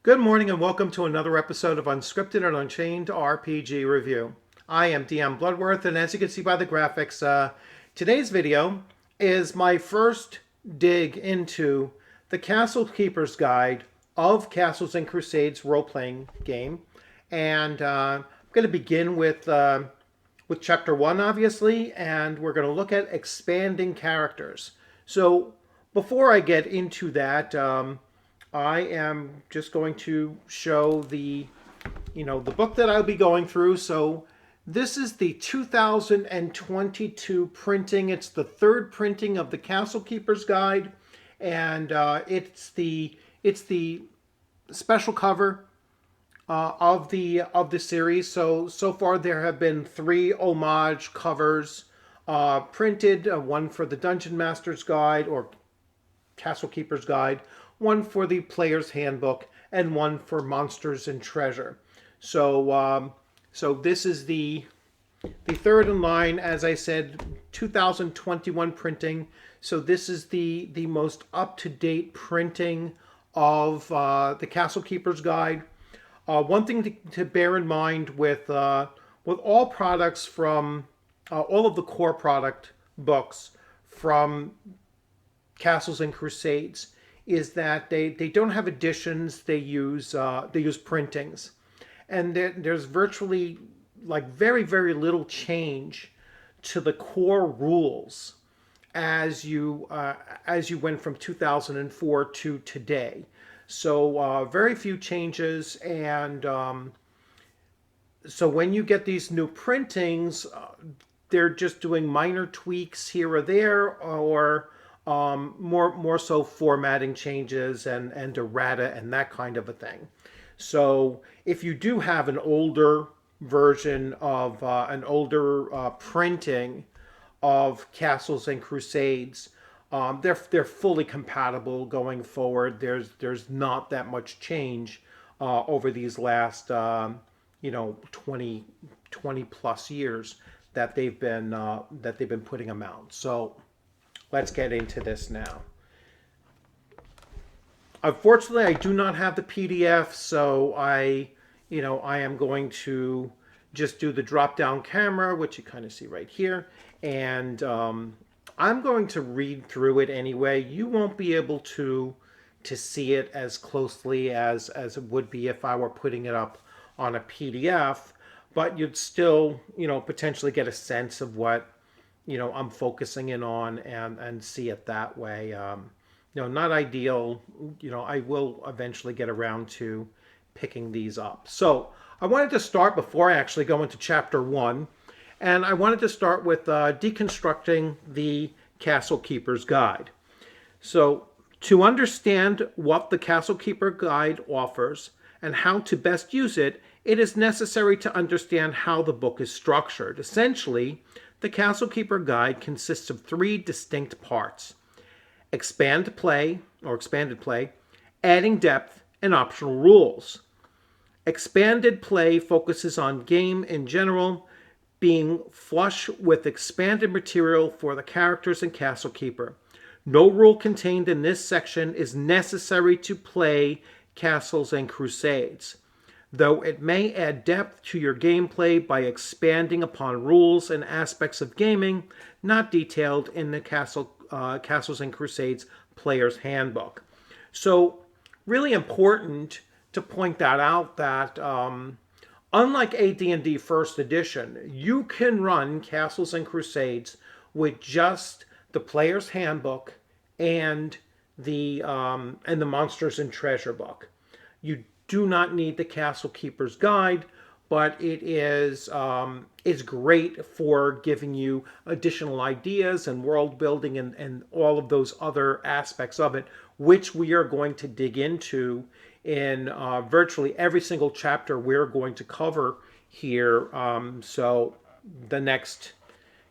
Good morning and welcome to another episode of Unscripted and Unchained RPG Review. I am DM Bluddworth, and as you can see by the graphics, today's video is my first dig into the Castle Keeper's Guide of Castles and Crusades role-playing game. And I'm going to begin with Chapter 1, obviously, and we're going to look at expanding characters. So before I get into that, I am just going to show the book that I'll be going through. So this is the 2022 printing. It's the third printing of the Castle Keeper's Guide, and it's the special cover of the series. So far there have been three homage covers printed. One for the Dungeon Master's Guide or Castle Keeper's Guide, one for the Player's Handbook, and one for Monsters and Treasure. So this is the third in line, as I said, 2021 printing. So this is the most up-to-date printing of the Castle Keeper's Guide. One thing to bear in mind with all products from all of the core product books from Castles and Crusades is that they don't have editions. They use printings, and there's virtually like very little change to the core rules as you went from 2004 to today. So very few changes, and so when you get these new printings, they're just doing minor tweaks here or there, or more so formatting changes and errata and that kind of a thing. So if you do have an older version of an older printing of Castles and Crusades, they're fully compatible going forward. There's not that much change over these last 20 plus years that they've been putting them out. So let's get into this now. Unfortunately, I do not have the PDF, so I am going to just do the drop-down camera, which you kind of see right here, and I'm going to read through it anyway. You won't be able to see it as closely as it would be if I were putting it up on a PDF, but you'd still, potentially get a sense of what, I'm focusing in on and see it that way. Not ideal. I will eventually get around to picking these up. So I wanted to start before I actually go into chapter 1. And I wanted to start with deconstructing the Castle Keeper's Guide. So to understand what the Castle Keeper Guide offers and how to best use it, it is necessary to understand how the book is structured. Essentially, the Castle Keeper Guide consists of three distinct parts: expanded play, adding depth, and optional rules. Expanded play focuses on game in general, being flush with expanded material for the characters and Castle Keeper. No rule contained in this section is necessary to play Castles and Crusades, though it may add depth to your gameplay by expanding upon rules and aspects of gaming not detailed in the Castles and Crusades Player's Handbook. So, really important to point that out that unlike AD&D First Edition, you can run Castles and Crusades with just the Player's Handbook and the Monsters and Treasure book. You do not need the Castle Keeper's Guide, but it is it's great for giving you additional ideas and world building and all of those other aspects of it, which we are going to dig into in virtually every single chapter we're going to cover here. So the next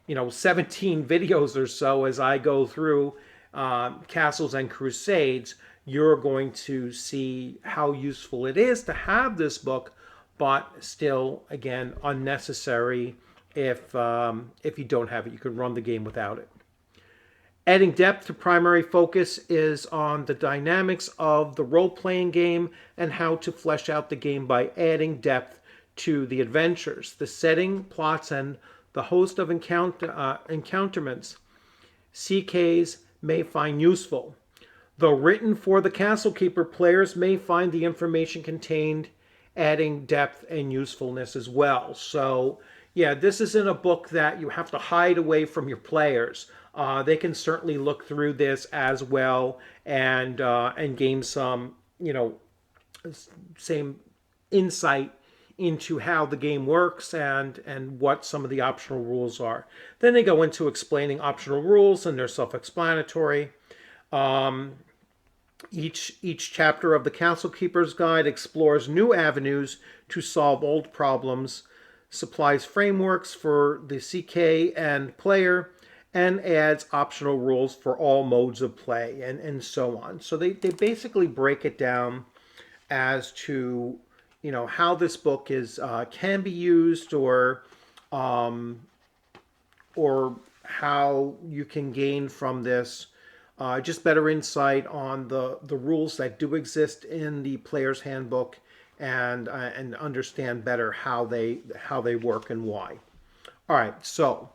17 videos or so, as I go through Castles and Crusades, you're going to see how useful it is to have this book, but still, again, unnecessary if you don't have it. You can run the game without it. Adding depth to primary focus is on the dynamics of the role-playing game and how to flesh out the game by adding depth to the adventures. The setting, plots, and the host of encounterments CKs may find useful. Though written for the Castle Keeper, players may find the information contained adding depth and usefulness as well. So, yeah, this isn't a book that you have to hide away from your players. They can certainly look through this as well and gain some, same insight into how the game works and what some of the optional rules are. Then they go into explaining optional rules, and they're self-explanatory. Each chapter of the Castle Keeper's Guide explores new avenues to solve old problems, supplies frameworks for the CK and player, and adds optional rules for all modes of play, and so on. So they basically break it down as to how this book is can be used, or how you can gain from this just better insight on the rules that do exist in the player's handbook, and understand better how they work and why. All right, so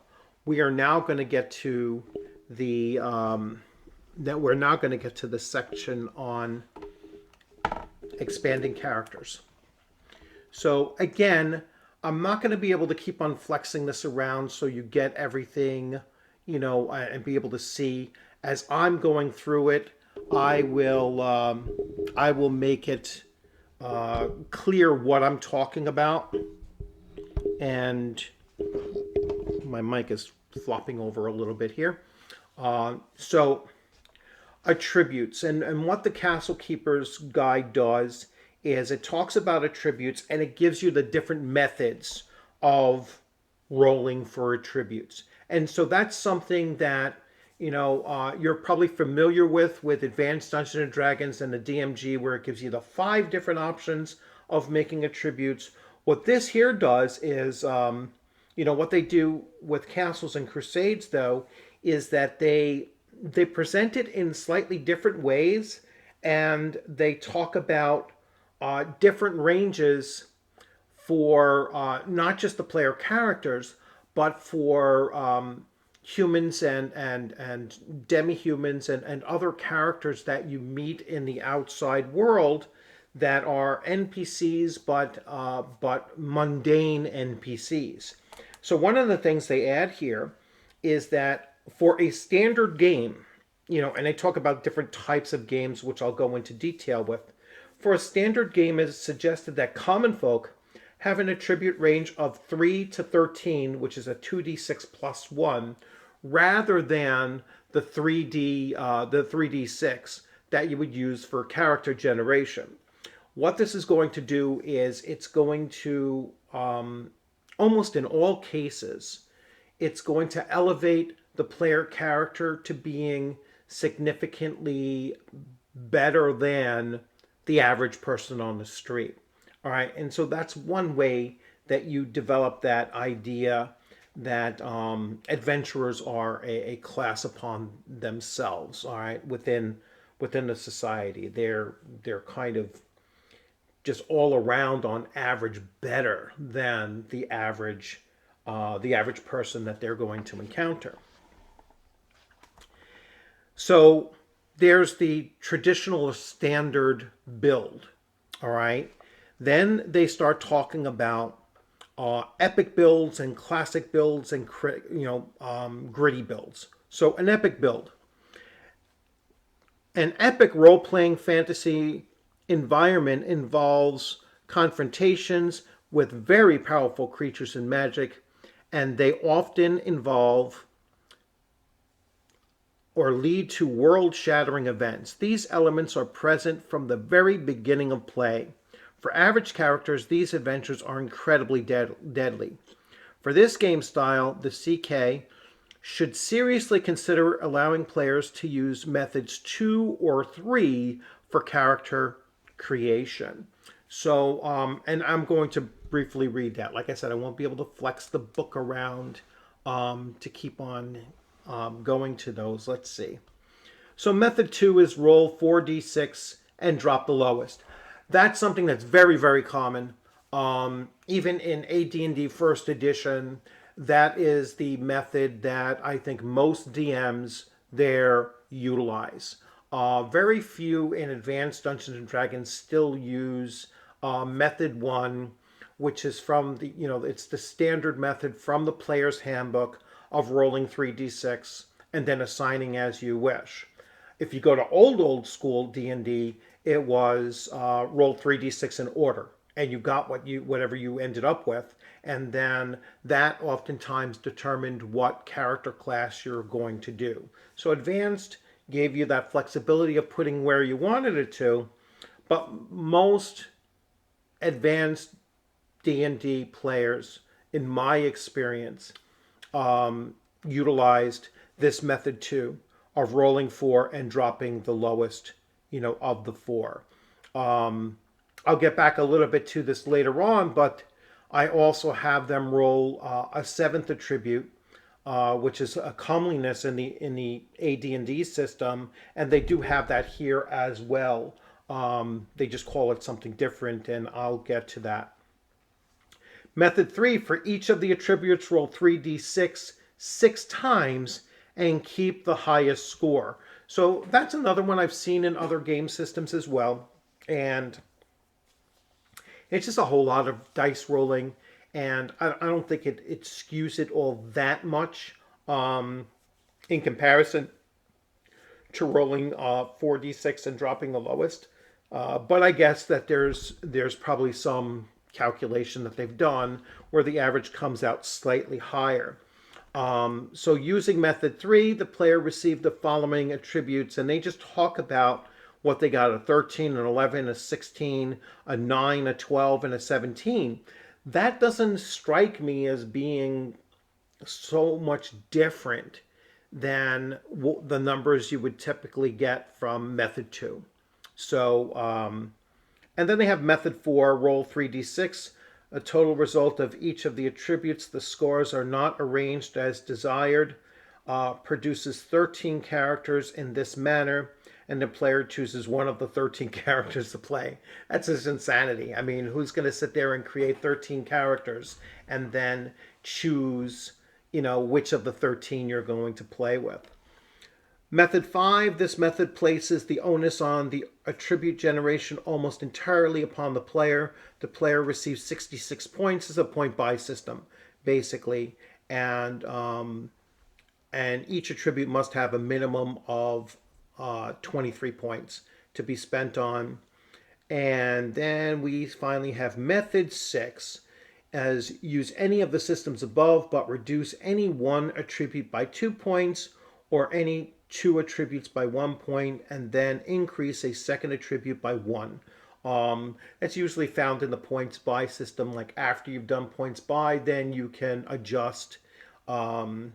we are now going to get to the section on expanding characters. So again, I'm not going to be able to keep on flexing this around so you get everything, and be able to see. As I'm going through it, I will make it clear what I'm talking about. And my mic is flopping over a little bit here. So attributes, and what the Castle Keeper's Guide does is it talks about attributes, and it gives you the different methods of rolling for attributes. And so that's something that you're probably familiar with Advanced Dungeons and Dragons and the DMG, where it gives you the 5 different options of making attributes. What this here does is, what they do with Castles and Crusades, though, is that they present it in slightly different ways, and they talk about different ranges for not just the player characters, but for humans and demi-humans and other characters that you meet in the outside world that are NPCs, but mundane NPCs. So one of the things they add here is that for a standard game, and they talk about different types of games, which I'll go into detail with. For a standard game, it is suggested that common folk have an attribute range of 3 to 13, which is a 2d6 plus 1, rather than the 3d6 that you would use for character generation. What this is going to do is it's going to, almost in all cases, it's going to elevate the player character to being significantly better than the average person on the street. All right, and so that's one way that you develop that idea that adventurers are a class upon themselves. All right, within the society, they're kind of just all around on average better than the average person that they're going to encounter. So there's the traditional standard build. All right. Then they start talking about epic builds and classic builds and gritty builds. So an epic build. An epic role-playing fantasy environment involves confrontations with very powerful creatures and magic, and they often involve or lead to world-shattering events. These elements are present from the very beginning of play. For average characters, these adventures are incredibly deadly. For this game style, the CK should seriously consider allowing players to use methods 2 or 3 for character creation. So, and I'm going to briefly read that. Like I said, I won't be able to flex the book around to keep on going to those. Let's see. So method 2 is roll 4d6 and drop the lowest. That's something that's very, very common. Even in AD&D First Edition, that is the method that I think most DMs there utilize. Very few in Advanced Dungeons and Dragons still use method 1, which is from the, it's the standard method from the player's handbook of rolling 3d6 and then assigning as you wish. If you go to old school D&D, it was roll 3d6 in order, and you got whatever you ended up with, and then that oftentimes determined what character class you're going to do. So advanced gave you that flexibility of putting where you wanted it to, but most advanced D&D players, in my experience, utilized this method too, of rolling 4 and dropping the lowest, of the 4. I'll get back a little bit to this later on, but I also have them roll a 7th attribute, which is a comeliness in the AD&D system, and they do have that here as well. They just call it something different, and I'll get to that. Method 3, for each of the attributes, roll 3d6 6 times and keep the highest score. So that's another one I've seen in other game systems as well. And it's just a whole lot of dice rolling. And I don't think it skews it all that much in comparison to rolling 4d6 and dropping the lowest. But I guess that there's probably some calculation that they've done where the average comes out slightly higher. So using method 3, the player received the following attributes, and they just talk about what they got: a 13, an 11, a 16, a 9, a 12, and a 17. That doesn't strike me as being so much different than the numbers you would typically get from method 2. So, and then they have method 4, roll 3d6. A total result of each of the attributes. The scores are not arranged as desired. Produces 13 characters in this manner, and the player chooses one of the 13 characters to play. That's just insanity. I mean, who's going to sit there and create 13 characters and then choose, which of the 13 you're going to play with? Method 5, this method places the onus on the attribute generation almost entirely upon the player. The player receives 66 points as a point buy system, basically. And each attribute must have a minimum of 23 points to be spent on. And then we finally have method 6, as use any of the systems above, but reduce any one attribute by 2 points or any 2 attributes by 1 point, and then increase a second attribute by 1. That's usually found in the points buy system. Like after you've done points buy, then you can adjust, adjust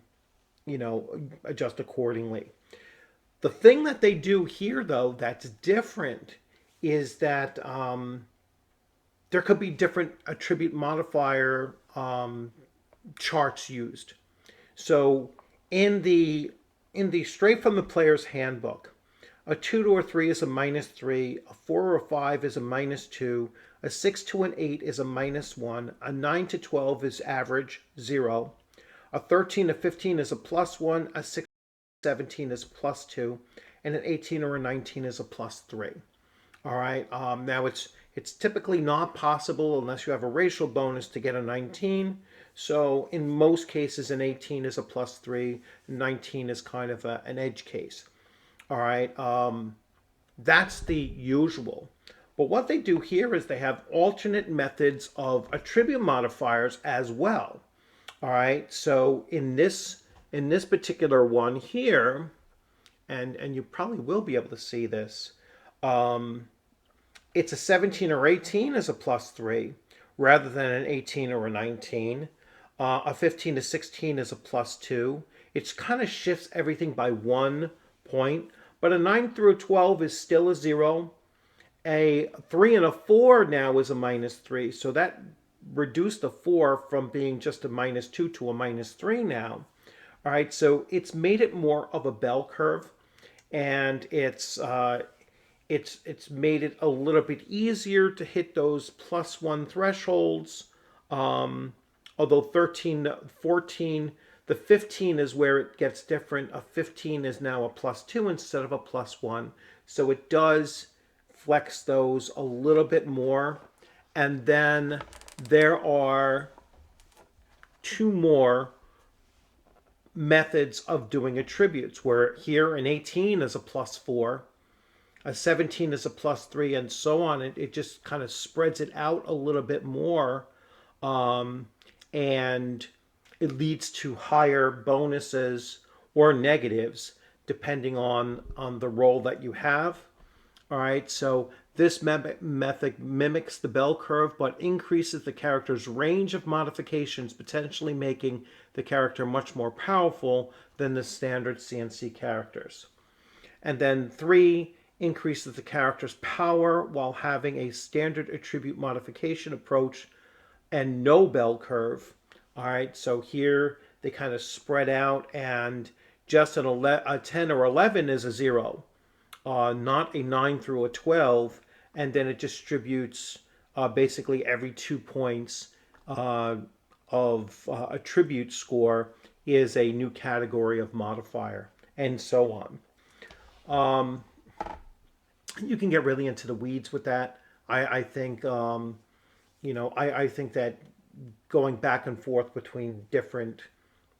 accordingly. The thing that they do here, though, that's different is that there could be different attribute modifier charts used. So in the straight from the player's handbook, a 2 to a 3 is a -3, a 4 or a 5 is a -2, a 6 to an 8 is a -1, a 9 to 12 is average, 0, a 13 to 15 is a +1, a 6 to 17 is +2, and an 18 or a 19 is a +3. All right, now it's typically not possible unless you have a racial bonus to get a 19. So in most cases, an 18 is a +3, 19 is kind of an edge case. All right, that's the usual. But what they do here is they have alternate methods of attribute modifiers as well. All right, so in this particular one here, and you probably will be able to see this, it's a 17 or 18 is a +3 rather than an 18 or a 19. A 15 to 16 is a +2. It kind of shifts everything by 1 point, but a 9 through a 12 is still a 0. A 3 and a 4 now is a -3, so that reduced the 4 from being just a -2 to a -3 now. All right, so it's made it more of a bell curve, and it's made it a little bit easier to hit those +1 thresholds. Um, Although 13, 14, the 15 is where it gets different. A 15 is now a +2 instead of a +1. So it does flex those a little bit more. And then there are two more methods of doing attributes, where here an 18 is a +4, a 17 is a +3, and so on. It just kind of spreads it out a little bit more, um, and it leads to higher bonuses or negatives depending on the role that you have. All right, so this method mimics the bell curve but increases the character's range of modifications, potentially making the character much more powerful than the standard CNC characters. And then 3 increases the character's power while having a standard attribute modification approach and no bell curve. All right, so here they kind of spread out, and just a 10 or 11 is a 0, not a 9 through a 12, and then it distributes basically every 2 points of attribute score is a new category of modifier, and so on. Um, you can get really into the weeds with that. I think I think that going back and forth between different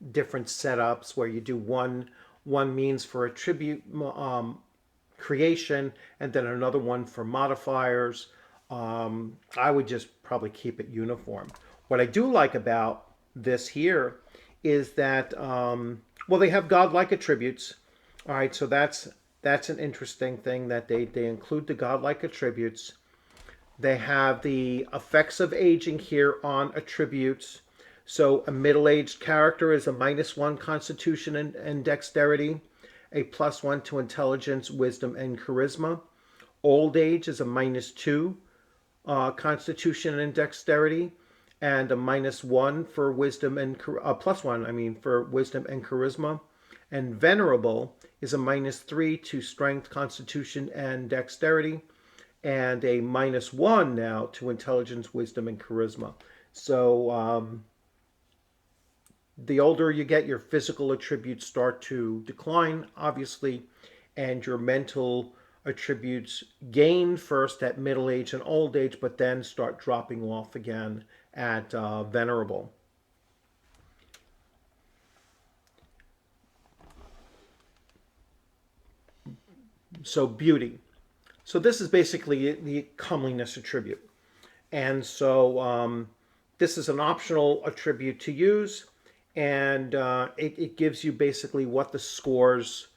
setups where you do one means for attribute creation and then another one for modifiers. I would just probably keep it uniform. What I do like about this here is that well, they have godlike attributes. All right, so that's an interesting thing that they include the godlike attributes. They have the effects of aging here on attributes. So a middle-aged character is a -1 constitution and dexterity, a +1 to intelligence, wisdom, and charisma. Old age is a -2 constitution and dexterity, and a -1 for wisdom and +1, I mean, for wisdom and charisma. And venerable is a -3 to strength, constitution, and dexterity, and a -1 now to intelligence, wisdom, and charisma. So the older you get, your physical attributes start to decline, obviously, and your mental attributes gain first at middle age and old age, but then start dropping off again at venerable. So beauty. So this is basically the comeliness attribute. And so this is an optional attribute to use, and it gives you basically what the scores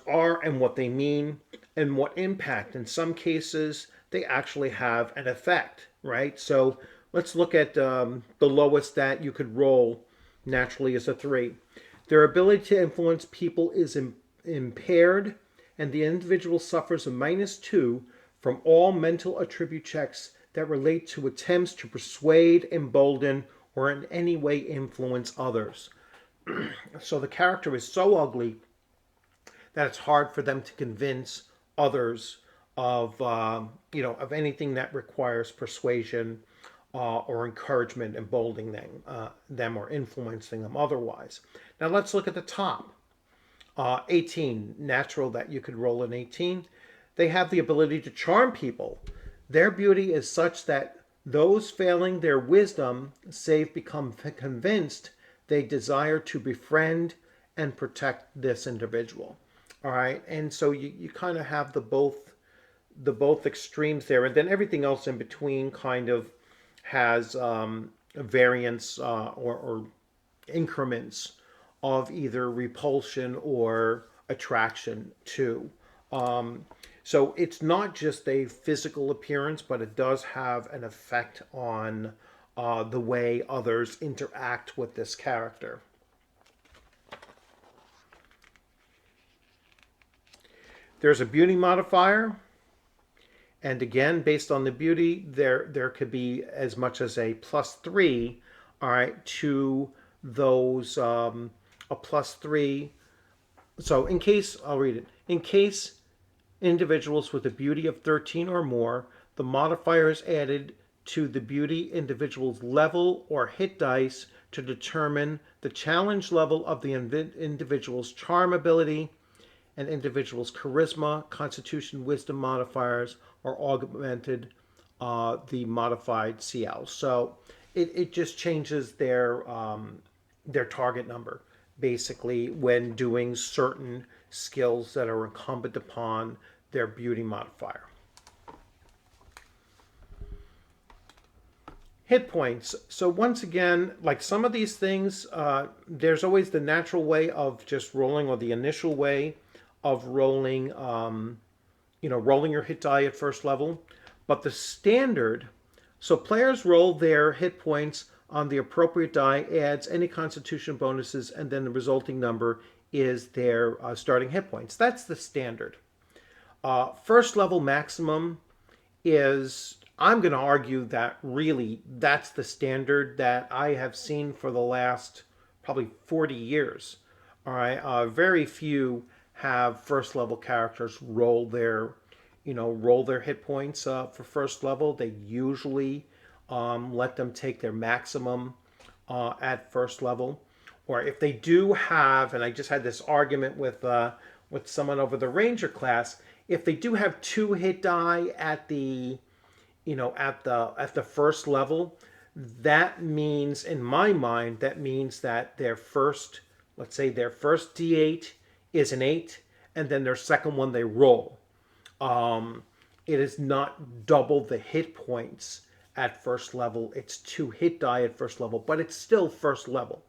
are and what they mean and what impact. In some cases, they actually have an effect, right? So let's look at the lowest that you could roll naturally is a 3. Their ability to influence people is impaired, and the individual suffers a -2 from all mental attribute checks that relate to attempts to persuade, embolden, or in any way influence others. So the character is so ugly that it's hard for them to convince others of of anything that requires persuasion or encouragement, emboldening them or influencing them otherwise. Now let's look at the top. 18, natural that you could roll an 18. They have the ability to charm people. Their beauty is such that those failing their wisdom, save become convinced they desire to befriend and protect this individual. All right, and so you kind of have the both extremes there, and then everything else in between kind of has variance or increments of either repulsion or attraction too. So it's not just a physical appearance, but it does have an effect on the way others interact with this character. There's a beauty modifier, and again, based on the beauty, there could be as much as a +3, all right, to those a +3. So in case, I'll read it. In case individuals with a beauty of 13 or more, the modifier is added to the beauty individual's level or hit dice to determine the challenge level of the individual's charm ability, and individual's charisma, constitution, wisdom modifiers are augmented the modified CL. So it just changes their target number basically when doing certain skills that are incumbent upon their beauty modifier. Hit points. So once again, like some of these things, there's always the natural way of just rolling, or the initial way of rolling, rolling your hit die at first level. But the standard, so players roll their hit points on the appropriate die, adds any constitution bonuses, and then the resulting number is their starting hit points. That's the standard. First level maximum is, I'm going to argue that really that's the standard that I have seen for the last probably 40 years. All right, very few have first level characters roll their hit points for first level. They usually let them take their maximum at first level. Or if they do have, and I just had this argument with someone over the Ranger class, if they do have 2 hit die at the first level, that means, in my mind, that means that their first, let's say their first D8 is an 8, and then their second one they roll. It is not double the hit points at first level. It's 2 hit die at first level, but it's still first level.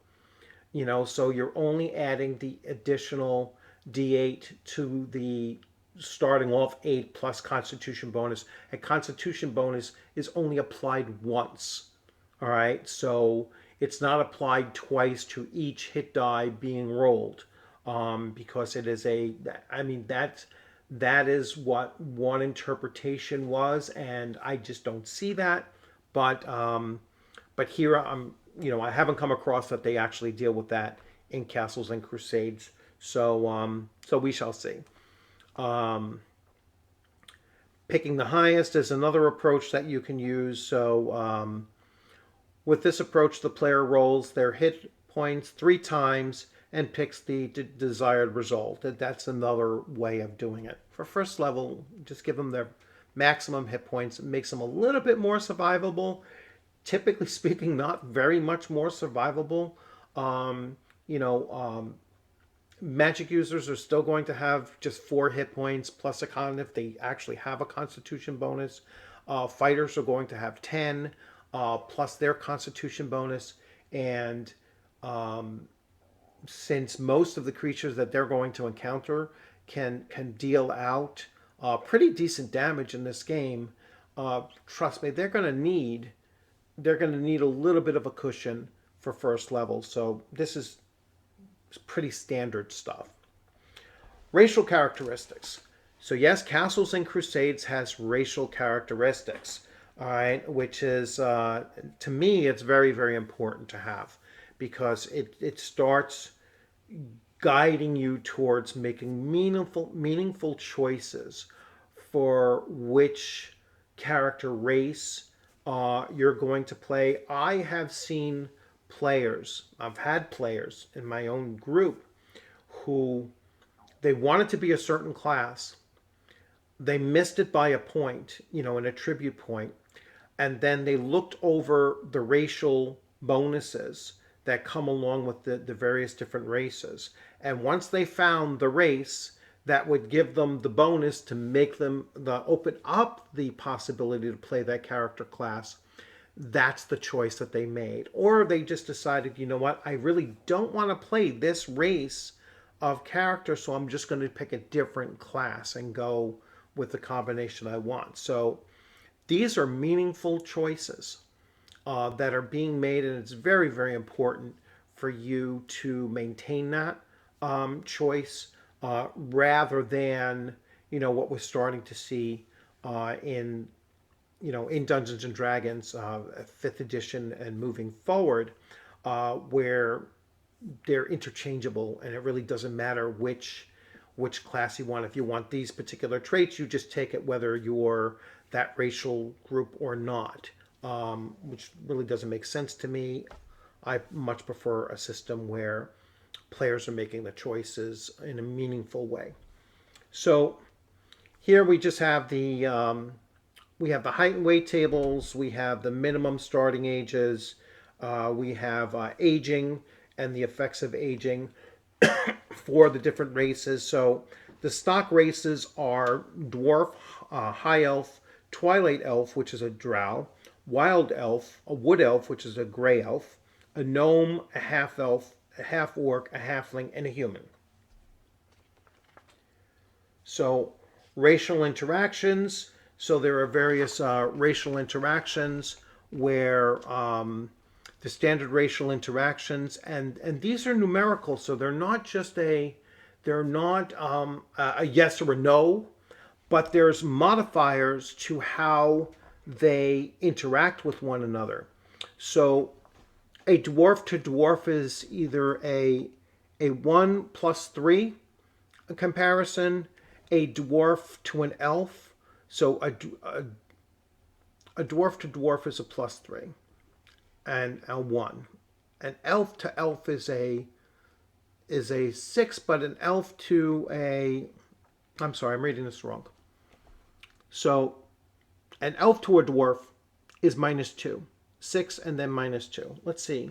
So you're only adding the additional D8 to the starting off 8 plus constitution bonus. A constitution bonus is only applied once. All right, so it's not applied twice to each hit die being rolled, because it is that is what one interpretation was, and I just don't see that. But here I haven't come across that they actually deal with that in Castles and Crusades. So we shall see. Picking the highest is another approach that you can use. So with this approach, the player rolls their hit points 3 times and picks the desired result. That's another way of doing it. For first level, just give them their maximum hit points. It makes them a little bit more survivable. Typically speaking, not very much more survivable. Magic users are still going to have just 4 hit points plus a con if they actually have a constitution bonus. Fighters are going to have 10 plus their constitution bonus. And since most of the creatures that they're going to encounter can deal out pretty decent damage in this game, trust me, they're going to need a little bit of a cushion for first level. So this is pretty standard stuff. Racial characteristics. So yes, Castles and Crusades has racial characteristics, all right, which is, to me, it's very, very important to have, because it starts guiding you towards making meaningful choices for which character race you're going to play. I have seen players, I've had players in my own group who they wanted to be a certain class. They missed it by a point, an attribute point, and then they looked over the racial bonuses that come along with the various different races. And once they found the race that would give them the bonus to make them open up the possibility to play that character class, that's the choice that they made. Or they just decided, you know what, I really don't want to play this race of character, so I'm just going to pick a different class and go with the combination I want. So these are meaningful choices that are being made, and it's very, very important for you to maintain that choice rather than what we're starting to see in Dungeons and Dragons 5th edition and moving forward, where they're interchangeable, and it really doesn't matter which class you want. If you want these particular traits, you just take it whether you're that racial group or not, which really doesn't make sense to me. I much prefer a system where players are making the choices in a meaningful way. So here we just have we have the height and weight tables. We have the minimum starting ages. We have aging and the effects of aging for the different races. So the stock races are dwarf, high elf, twilight elf, which is a drow, wild elf, a wood elf, which is a gray elf, a gnome, a half elf, a half orc, a halfling, and a human. So racial interactions. So there are various racial interactions where the standard racial interactions, and these are numerical, so they're not just they're not a yes or a no, but there's modifiers to how they interact with one another. So a dwarf to dwarf is either a 1 plus 3 comparison, a dwarf to an elf. So a dwarf to dwarf is a plus 3 and a 1. An elf to elf is a 6, but an elf to a, I'm sorry, I'm reading this wrong. So an elf to a dwarf is -2. 6 and then -2. Let's see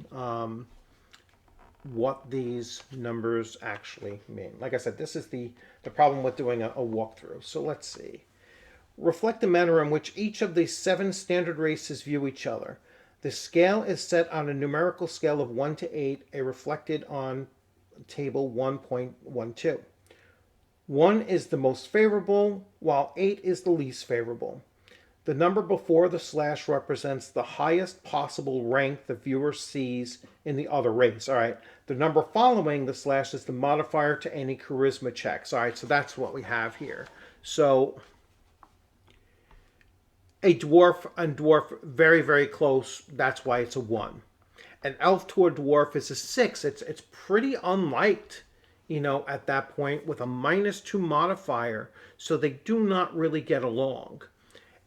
what these numbers actually mean. Like I said, this is the problem with doing a walkthrough. So let's see. Reflect the manner in which each of the 7 standard races view each other. The scale is set on a numerical scale of 1 to 8, reflected on table 1.12. 1 is the most favorable, while 8 is the least favorable. The number before the slash represents the highest possible rank the viewer sees in the other race. All right. The number following the slash is the modifier to any charisma checks. All right. So that's what we have here. So a dwarf and dwarf, very, very close. That's why it's a 1. An elf to a dwarf is a 6. It's pretty unliked, at that point, with a -2 modifier. So they do not really get along.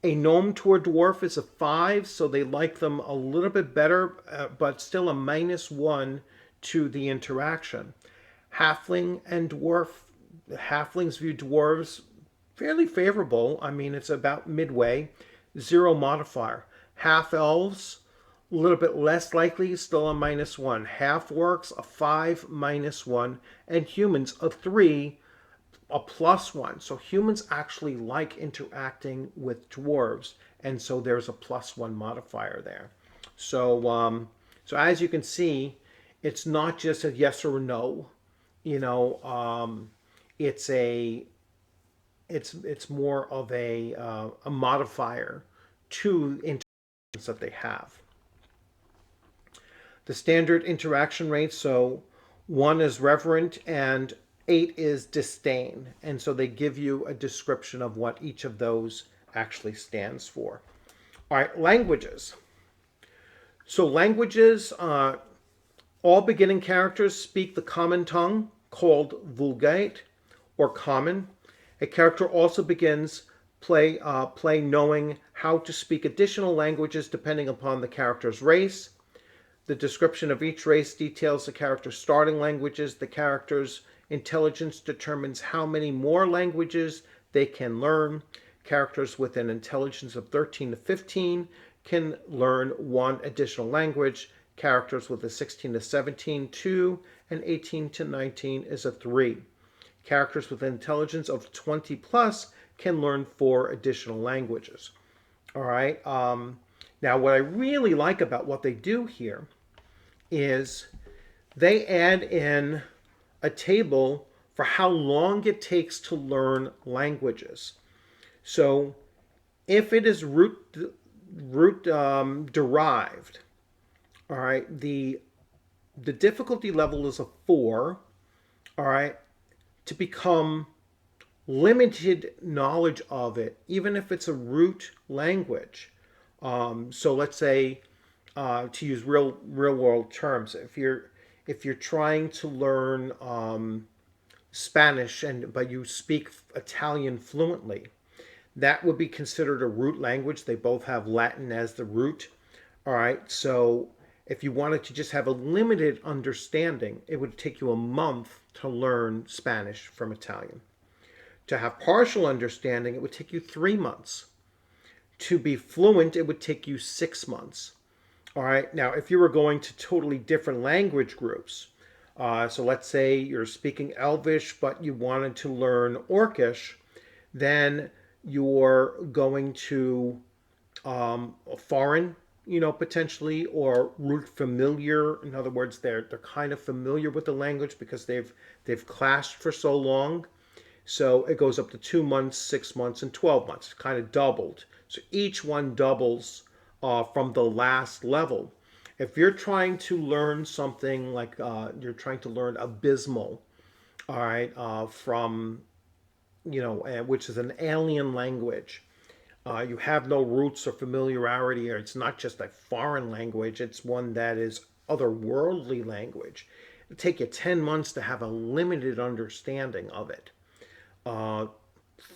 A gnome to a dwarf is a 5, so they like them a little bit better, but still a -1 to the interaction. Halfling and dwarf, halflings view dwarves fairly favorable. I mean, it's about midway. 0 modifier. Half elves, a little bit less likely, still a -1. Half orcs, a 5, -1. And humans, a 3, a +1. So humans actually like interacting with dwarves, and so there's a +1 modifier there. So so as you can see, it's not just a yes or a no. It's it's more of a modifier to interactions that they have. The standard interaction rates, so 1 is reverent and 8 is disdain. And so they give you a description of what each of those actually stands for. All right, languages. So languages, all beginning characters speak the common tongue called Vulgate or Common. A character also begins play knowing how to speak additional languages depending upon the character's race. The description of each race details the character's starting languages. The character's intelligence determines how many more languages they can learn. Characters with an intelligence of 13 to 15 can learn 1 additional language. Characters with a 16 to 17, 2, and 18 to 19 is a 3. Characters with an intelligence of 20 plus can learn 4 additional languages. All right. Now, what I really like about what they do here is they add in a table for how long it takes to learn languages. So if it is root derived, all right, the difficulty level is a 4, all right, to become limited knowledge of it, even if it's a root language. So let's say, to use real world terms, if if you're trying to learn Spanish but you speak Italian fluently, that would be considered a root language. They both have Latin as the root. All right, so if you wanted to just have a limited understanding, it would take you a month to learn Spanish from Italian. To have partial understanding, it would take you 3 months. To be fluent, it would take you 6 months. All right, now if you were going to totally different language groups, so let's say you're speaking Elvish, but you wanted to learn Orcish, then you're going to a foreign, potentially, or root familiar. In other words, they're kind of familiar with the language because they've clashed for so long. So it goes up to 2 months, 6 months, and 12 months. It's kind of doubled. So each one doubles from the last level. If you're trying to learn something like you're trying to learn abysmal, all right, from which is an alien language. You have no roots or familiarity, or it's not just a foreign language, it's one that is otherworldly language. It'll take you 10 months to have a limited understanding of it.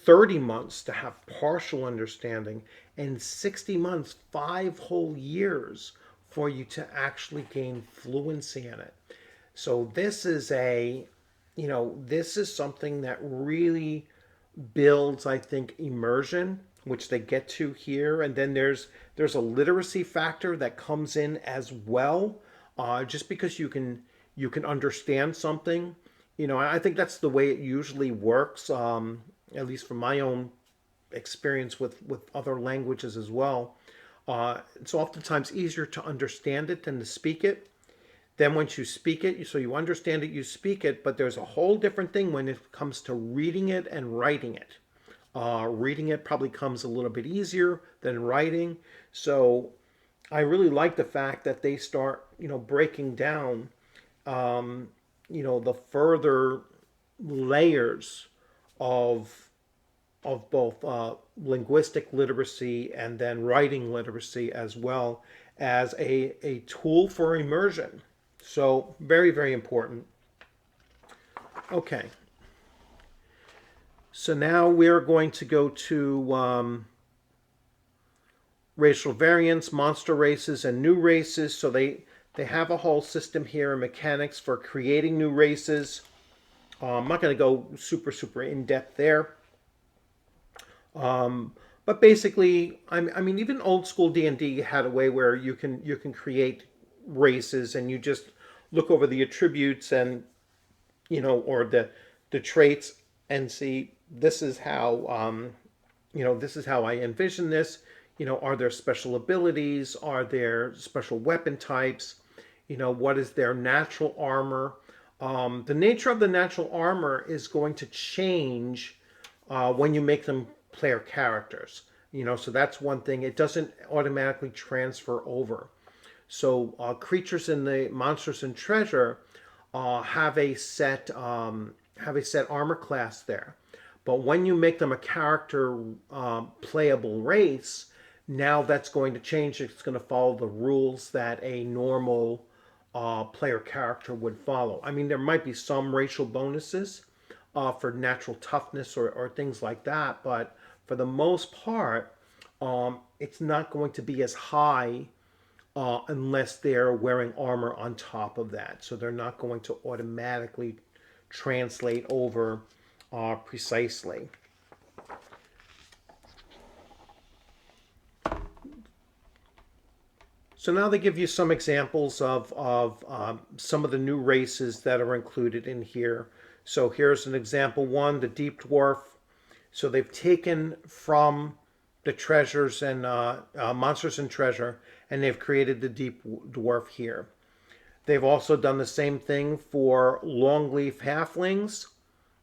30 months to have partial understanding, and 60 months, 5 whole years, for you to actually gain fluency in it. So this is this is something that really builds, I think, immersion, which they get to here. And then there's a literacy factor that comes in as well. Just because you can understand something, I think that's the way it usually works. At least from my own experience with other languages as well. It's oftentimes easier to understand it than to speak it. Then once you speak it, so you understand it, you speak it, but there's a whole different thing when it comes to reading it and writing it. Reading it probably comes a little bit easier than writing. So I really like the fact that they start, breaking down, the further layers of both linguistic literacy and then writing literacy, as well as a tool for immersion. So very, very important. Okay. So now we're going to go to racial variants, monster races, and new races. So they have a whole system here and mechanics for creating new races. I'm not going to go super in depth there. But basically, I mean, even old school D&D had a way where you can create races, and you just look over the attributes and or the traits, and see, this is how this is how I envision this. Are there special abilities? Are there special weapon types? What is their natural armor? The nature of the natural armor is going to change when you make them player characters. So that's one thing. It doesn't automatically transfer over. So creatures in the Monsters and Treasure have a set armor class there. But when you make them a character playable race, now that's going to change. It's going to follow the rules that a normal player character would follow. I mean, there might be some racial bonuses for natural toughness or things like that, but for the most part, it's not going to be as high unless they're wearing armor on top of that. So they're not going to automatically translate over precisely. So now they give you some examples of some of the new races that are included in here. So here's an example one, the Deep Dwarf. So they've taken from the treasures and Monsters and Treasure, and they've created the Deep Dwarf here. They've also done the same thing for Longleaf Halflings,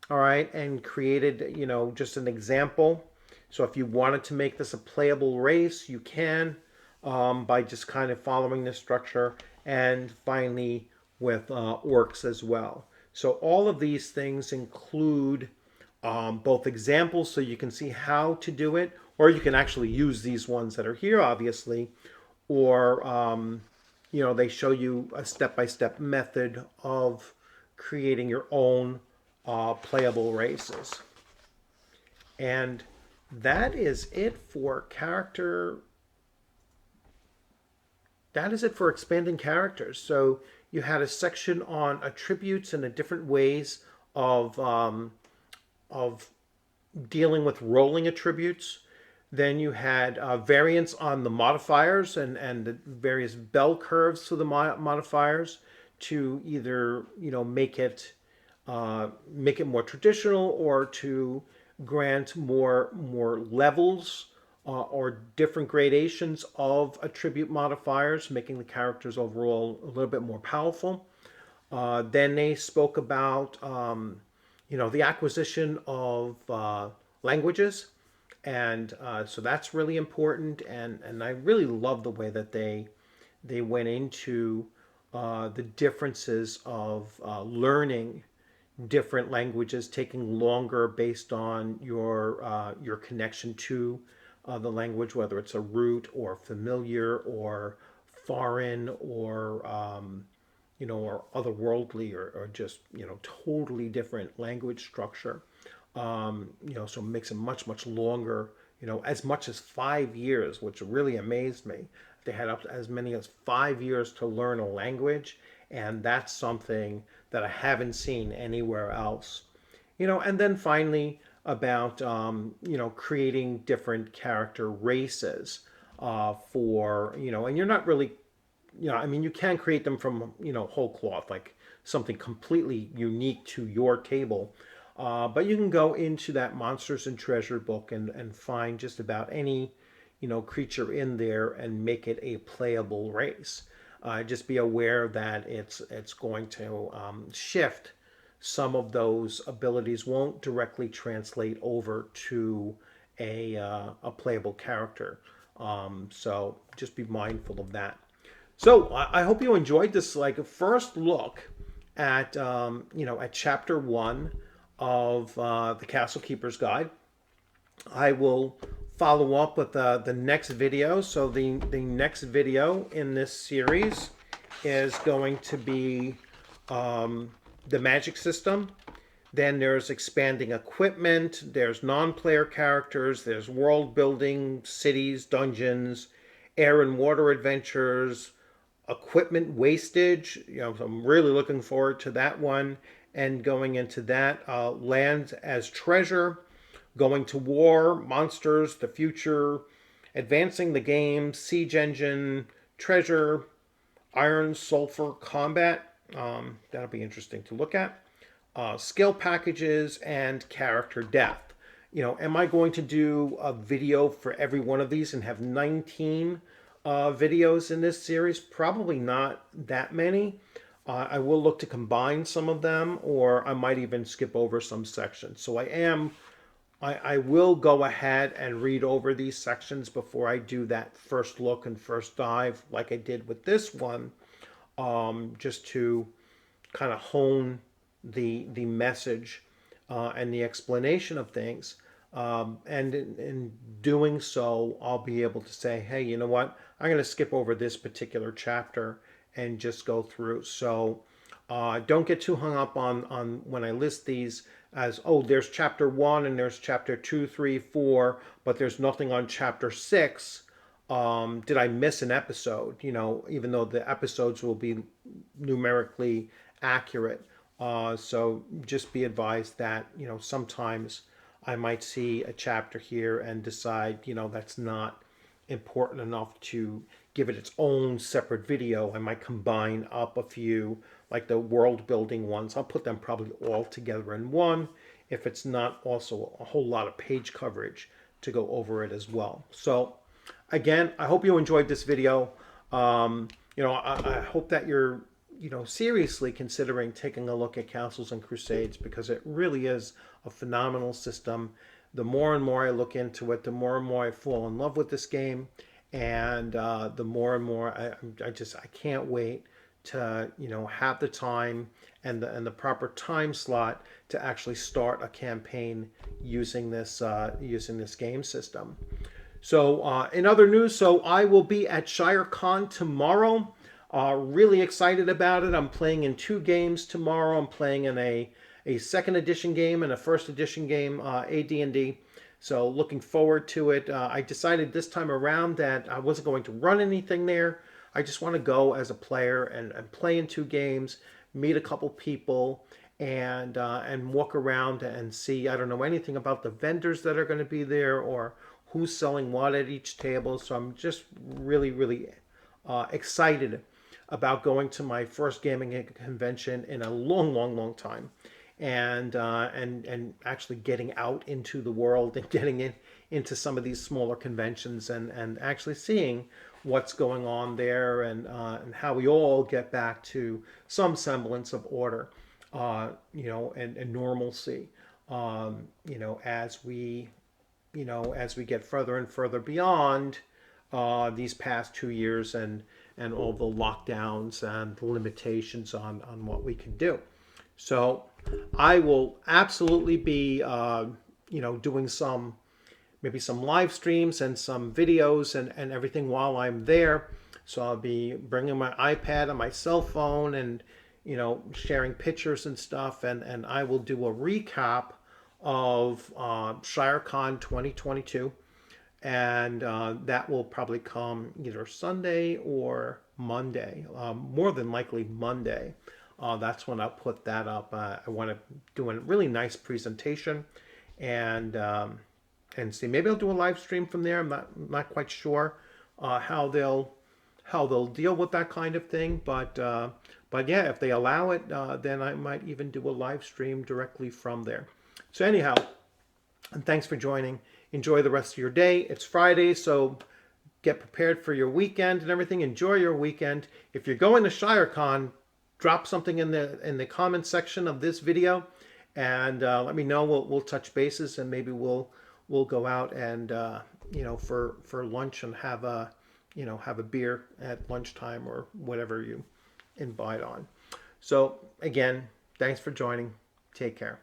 all right, and created, just an example. So if you wanted to make this a playable race, you can by just kind of following this structure. And finally with orcs as well. So all of these things include both examples so you can see how to do it, or you can actually use these ones that are here, obviously, or they show you a step-by-step method of creating your own playable races. And that is it for character. That is it for expanding characters. So you had a section on attributes and the different ways of dealing with rolling attributes. Then you had variants on the modifiers and the various bell curves for the modifiers to either make it more traditional or to grant more levels or different gradations of attribute modifiers, making the characters overall a little bit more powerful. Then they spoke about the acquisition of languages, and so that's really important. And I really love the way that they went into the differences of learning different languages, taking longer based on your connection to the language, whether it's a root or familiar or foreign or or otherworldly or just totally different language structure. So it makes it much longer. As much as 5 years, which really amazed me. They had up to as many as 5 years to learn a language, and that's something that I haven't seen anywhere else. And then finally about creating different character races for and you're not really I mean, you can create them from whole cloth, like something completely unique to your table. But you can go into that Monsters and Treasure book and find just about any creature in there and make it a playable race. Just be aware that it's going to shift. Some of those abilities won't directly translate over to a playable character. So just be mindful of that. So I hope you enjoyed this first look at at chapter 1 of the Castle Keeper's Guide. I will follow up with the next video. So the next video in this series is going to be the magic system. Then there's expanding equipment, there's non-player characters, there's world building, cities, dungeons, air and water adventures, equipment wastage. So I'm really looking forward to that one and going into that. Land as treasure, going to war, monsters, the future, advancing the game, siege engine, treasure, iron, sulfur, combat. That'll be interesting to look at. Skill packages and character depth. Am I going to do a video for every one of these and have 19 videos in this series? Probably not that many. I will look to combine some of them, or I might even skip over some sections. So I will go ahead and read over these sections before I do that first look and first dive like I did with this one, just to kind of hone the message and the explanation of things. And in doing so, I'll be able to say, hey, you know what? I'm going to skip over this particular chapter and just go through. So don't get too hung up on when I list these as, oh, there's chapter 1 and there's chapter 2, 3, 4, but there's nothing on chapter 6. Did I miss an episode? Even though the episodes will be numerically accurate. So just be advised that, sometimes I might see a chapter here and decide, that's not important enough to give it its own separate video. I might combine up a few, like the world building ones. I'll put them probably all together in one, if it's not also a whole lot of page coverage to go over it as well. So again, I hope you enjoyed this video. I hope that you're seriously considering taking a look at Castles and Crusades, because it really is a phenomenal system. The more and more I look into it, the more and more I fall in love with this game, and the more and more I can't wait to have the time and the proper time slot to actually start a campaign using this game system. So in other news, so I will be at ShireCon tomorrow. Really excited about it. I'm playing in 2 games tomorrow. I'm playing in a second edition game and a first edition game, AD&D. So looking forward to it. I decided this time around that I wasn't going to run anything there. I just want to go as a player and play in 2 games, meet a couple people, and walk around and see. I don't know anything about the vendors that are going to be there or who's selling what at each table. So I'm just really excited about going to my first gaming convention in a long time, and actually getting out into the world and getting into some of these smaller conventions and actually seeing what's going on there and how we all get back to some semblance of order, and normalcy, as we get further and further beyond these past 2 years and all the lockdowns and the limitations on what we can do. So I will absolutely be, doing maybe some live streams and some videos and everything while I'm there. So I'll be bringing my iPad and my cell phone and, sharing pictures and stuff. And I will do a recap of ShireCon 2022. And that will probably come either Sunday or Monday, more than likely Monday. That's when I'll put that up. I want to do a really nice presentation, and see. Maybe I'll do a live stream from there. I'm not quite sure how they'll deal with that kind of thing. But yeah, if they allow it, then I might even do a live stream directly from there. So anyhow, and thanks for joining. Enjoy the rest of your day. It's Friday, so get prepared for your weekend and everything. Enjoy your weekend. If you're going to ShireCon, drop something in the comment section of this video, and let me know. We'll touch bases, and maybe we'll go out and for lunch and have a beer at lunchtime or whatever you invite on. So again, thanks for joining. Take care.